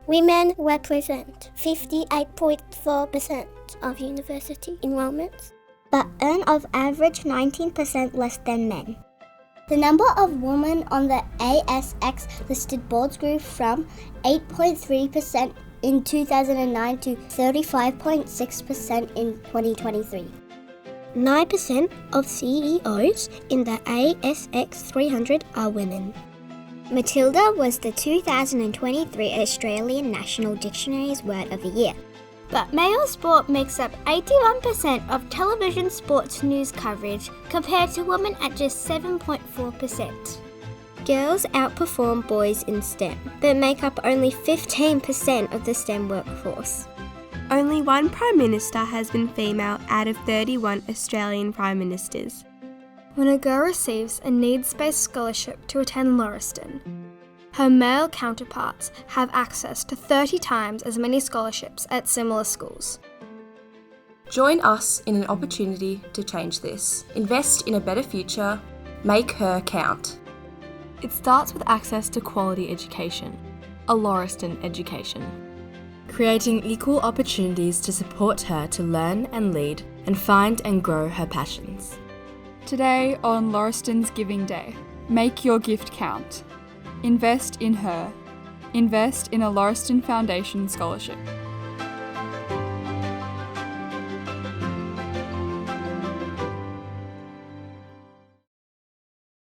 Women represent 58.4% of university enrollments, but earn on average 19% less than men. The number of women on the ASX-listed boards grew from 8.3% in 2009 to 35.6% in 2023. 9% of CEOs in the ASX 300 are women. Matilda was the 2023 Australian National Dictionary's Word of the Year. But male sport makes up 81% of television sports news coverage compared to women at just 7.4%. Girls outperform boys in STEM, but make up only 15% of the STEM workforce. Only one Prime Minister has been female out of 31 Australian Prime Ministers. When a girl receives a needs-based scholarship to attend Lauriston, her male counterparts have access to 30 times as many scholarships at similar schools. Join us in an opportunity to change this. Invest in a better future. Make her count. It starts with access to quality education, a Lauriston education. Creating equal opportunities to support her to learn and lead and find and grow her passions. Today on Lauriston's Giving Day, make your gift count. Invest in her. Invest in a Lauriston Foundation Scholarship.